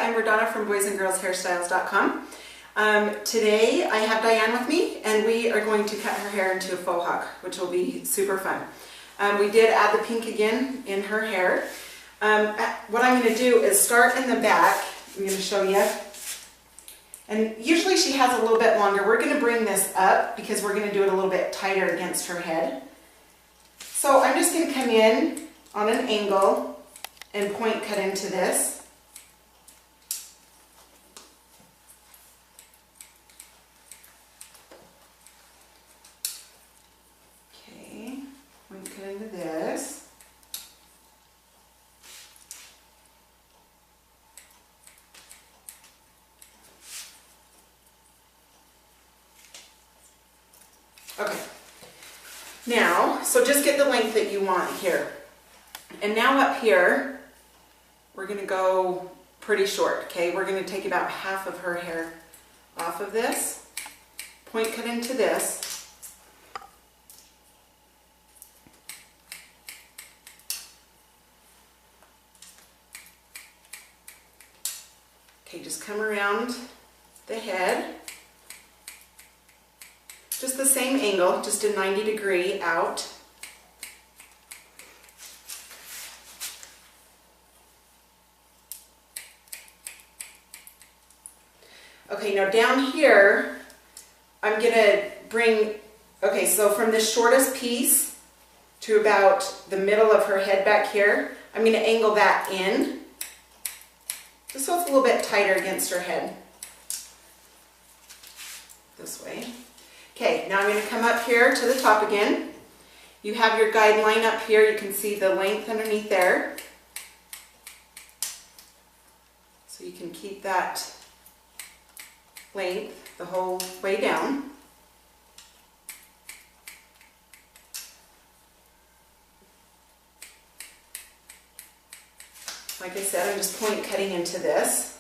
I'm Rodonna from boysandgirlshairstyles.com. Today I have Diane with me and we are going to cut her hair into a faux hawk, which will be super fun. We did add the pink again in her hair. What I'm going to do is start in the back. I'm going to show you. And usually she has a little bit longer. We're going to bring this up because we're going to do it a little bit tighter against her head. So I'm just going to come in on an angle and point cut into this. Okay, point cut into this. Okay, now, so just get the length that you want here. And now up here, we're going to go pretty short, okay? We're going to take about half of her hair off of this, point cut into this. Okay, just come around the head. Just the same angle, just a 90-degree out. Okay, now down here, I'm going to bring, okay, so from the shortest piece to about the middle of her head back here, I'm going to angle that in, just so it's a little bit tighter against her head. This way. Okay, now I'm going to come up here to the top again. You have your guideline up here. You can see the length underneath there. So you can keep that length the whole way down. Like I said, I'm just point cutting into this.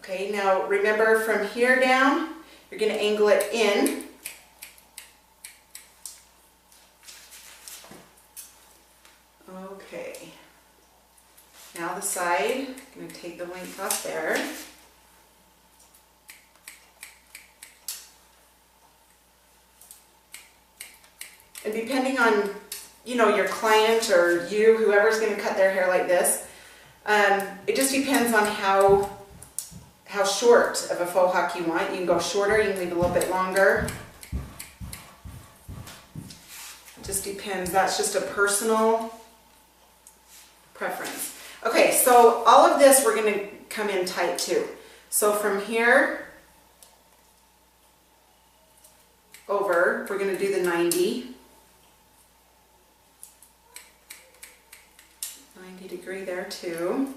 Okay, now remember from here down, you're going to angle it in. Okay. Now the side, I'm going to take the length off there. And depending on, you know, your client or you, whoever's going to cut their hair like this, it just depends on how short of a faux hawk you want. You can go shorter, you can leave it a little bit longer. Just depends. That's just a personal preference. Okay, so all of this we're going to come in tight too. So from here over, we're going to do the 90-degree there too.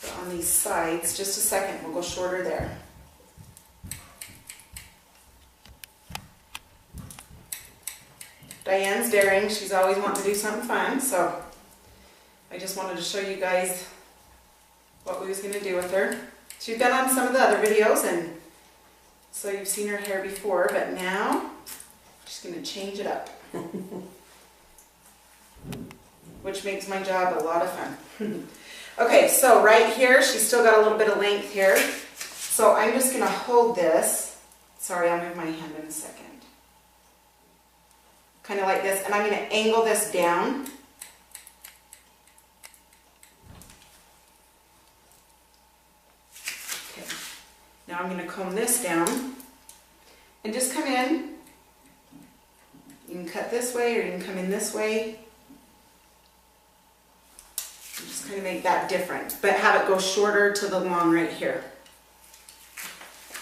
But on these sides, just a second, we'll go shorter there. Diane's daring. She's always wanting to do something fun, so I just wanted to show you guys what we was going to do with her. She's been on some of the other videos, and so you've seen her hair before, but now she's going to change it up, which makes my job a lot of fun. Okay, so right here, she's still got a little bit of length here, so I'm just going to hold this. Sorry, I'll move my hand in a second. Kind of like this, and I'm going to angle this down. Okay. Now I'm going to comb this down and just come in. You can cut this way or you can come in this way. And just kind of make that different, but have it go shorter to the long right here.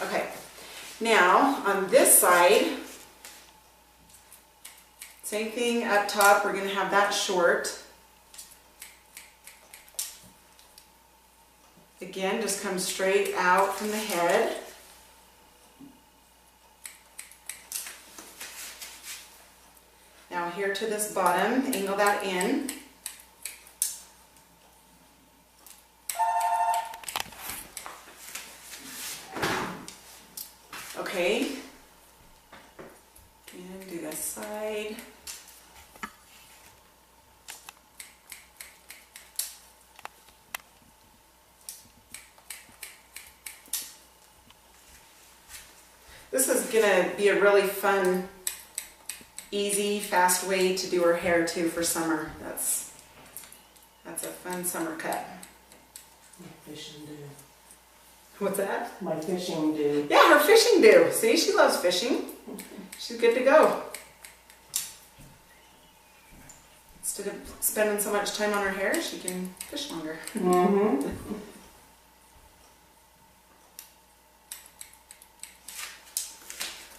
Okay. Now on this side, same thing up top, we're going to have that short. Again, just come straight out from the head. Now here to this bottom, angle that in. Okay, and do that this side. This is gonna be a really fun, easy, fast way to do her hair too for summer. That's a fun summer cut. My fishing do. What's that? My fishing do. Yeah, her fishing do. See, she loves fishing. She's good to go. Instead of spending so much time on her hair, she can fish longer. Mm-hmm.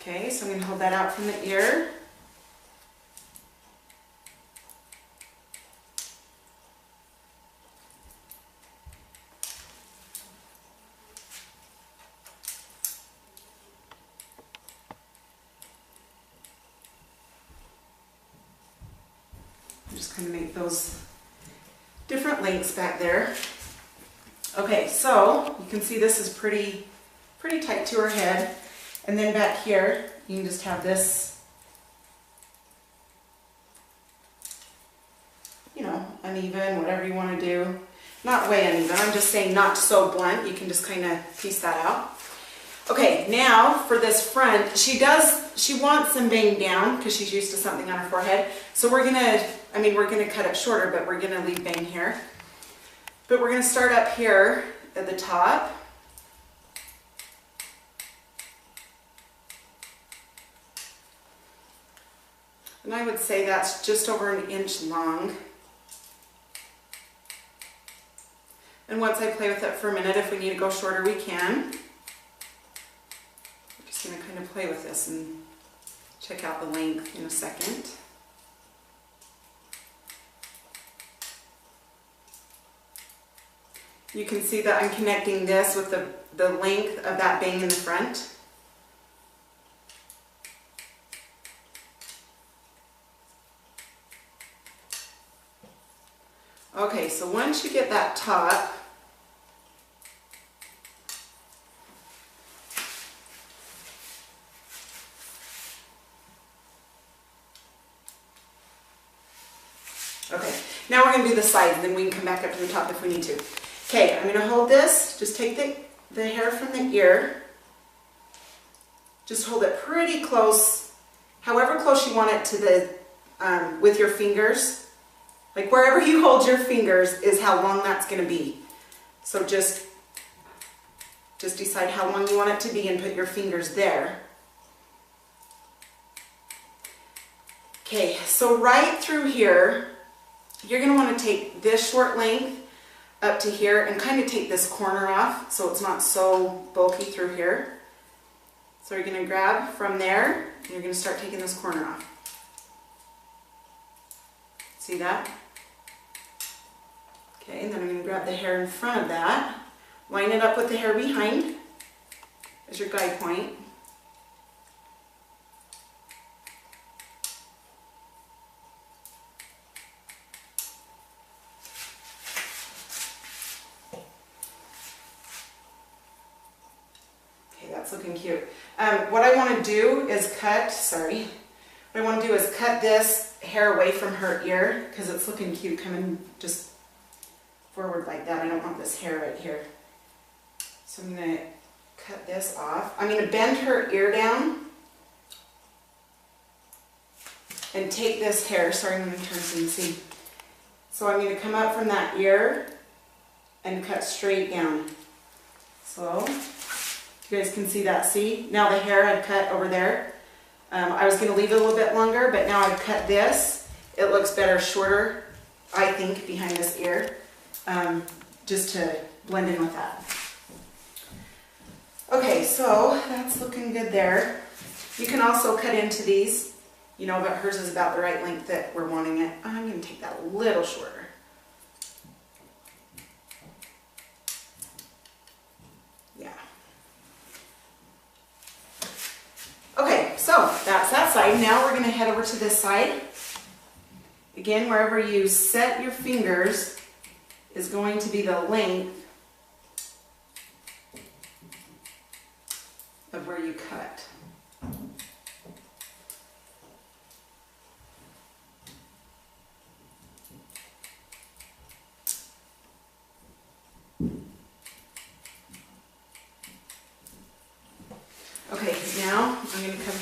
Okay, so I'm going to hold that out from the ear. I'm just going to make those different lengths back there. Okay, so you can see this is pretty tight to her head. And then back here, you can just have this, you know, uneven, whatever you want to do. Not way uneven, I'm just saying not so blunt. You can just kind of piece that out. Okay, now for this front, she wants them banged down because she's used to something on her forehead. So we're gonna cut it shorter, but we're gonna leave bang here. But we're gonna start up here at the top. And I would say that's just over 1 inch long. And once I play with it for a minute, if we need to go shorter, we can. I'm just going to kind of play with this and check out the length in a second. You can see that I'm connecting this with the length of that bang in the front. Okay, so once you get that top, okay, now we're going to do the sides, then we can come back up to the top if we need to. Okay, I'm going to hold this, just take the hair from the ear, just hold it pretty close, however close you want it to the, with your fingers. Like wherever you hold your fingers is how long that's going to be. So just decide how long you want it to be and put your fingers there. Okay, so right through here, you're going to want to take this short length up to here and kind of take this corner off so it's not so bulky through here. So you're going to grab from there and you're going to start taking this corner off. See that? Okay, and then I'm going to grab the hair in front of that, line it up with the hair behind as your guide point. Okay, that's looking cute. What I want to do is cut this hair away from her ear because it's looking cute coming just forward like that. I don't want this hair right here. So I'm going to cut this off. I'm going to bend her ear down and take this hair. Sorry, I'm going to turn so you can see. So I'm going to come up from that ear and cut straight down. So you guys can see that. See? Now the hair I've cut over there. I was going to leave it a little bit longer, but now I've cut this. It looks better shorter, I think, behind this ear. Just to blend in with that. Okay, so that's looking good there. You can also cut into these, you know, but hers is about the right length that we're wanting it. I'm going to take that a little shorter. Yeah. Okay, so that's that side. Now we're going to head over to this side. Again, wherever you set your fingers is going to be the length of where you cut.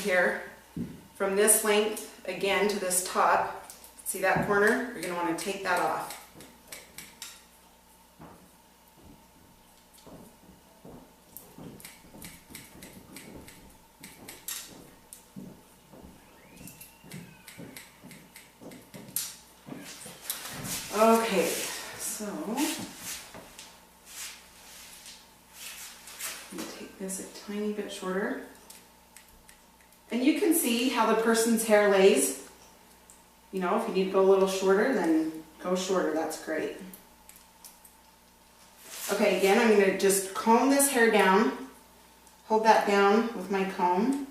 here, from this length again to this top, see that corner? You're going to want to take that off. Okay, so I'm going to take this a tiny bit shorter. And you can see how the person's hair lays. You know, if you need to go a little shorter, then go shorter, that's great. Okay, again, I'm going to just comb this hair down, hold that down with my comb,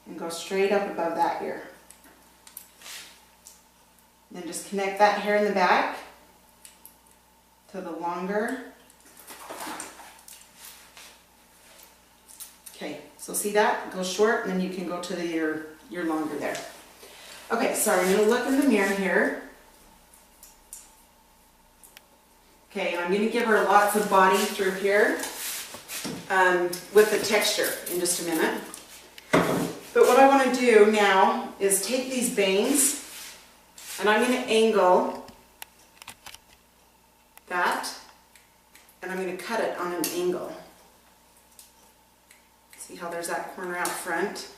and go straight up above that ear. Then just connect that hair in the back to the longer. Okay, so see that? Go short, and then you can go to your longer there. Okay, so I'm going to look in the mirror here. Okay, and I'm going to give her lots of body through here with the texture in just a minute. But what I want to do now is take these bangs, and I'm going to angle that, and I'm going to cut it on an angle. See how there's that corner out front?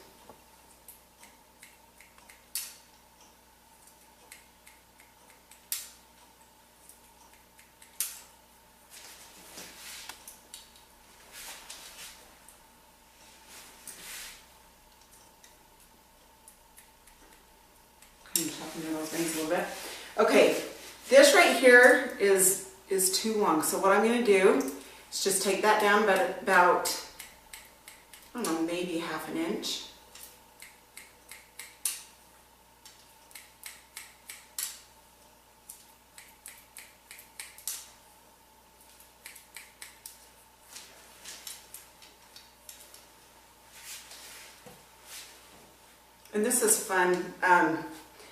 I'm chopping in those things a little bit. Okay, this right here is too long. So what I'm going to do is just take that down about, I don't know, maybe half an inch. And this is fun.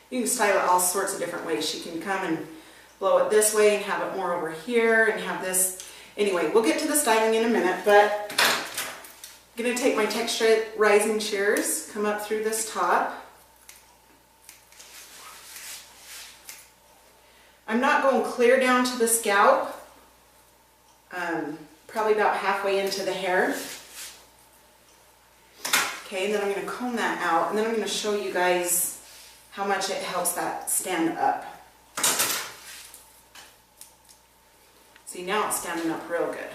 You can style it all sorts of different ways. You can come and blow it this way and have it more over here and have this. Anyway, we'll get to the styling in a minute, but I'm going to take my texturizing shears, come up through this top. I'm not going clear down to the scalp, probably about halfway into the hair. Okay, and then I'm going to comb that out, and then I'm going to show you guys how much it helps that stand up. See, now it's standing up real good.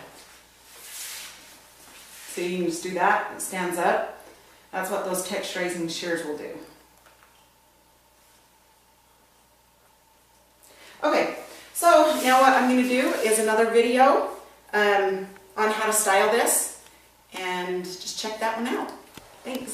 So you can just do that, it stands up. That's what those texturizing shears will do. Okay, so now what I'm going to do is another video on how to style this, and just check that one out. Thanks.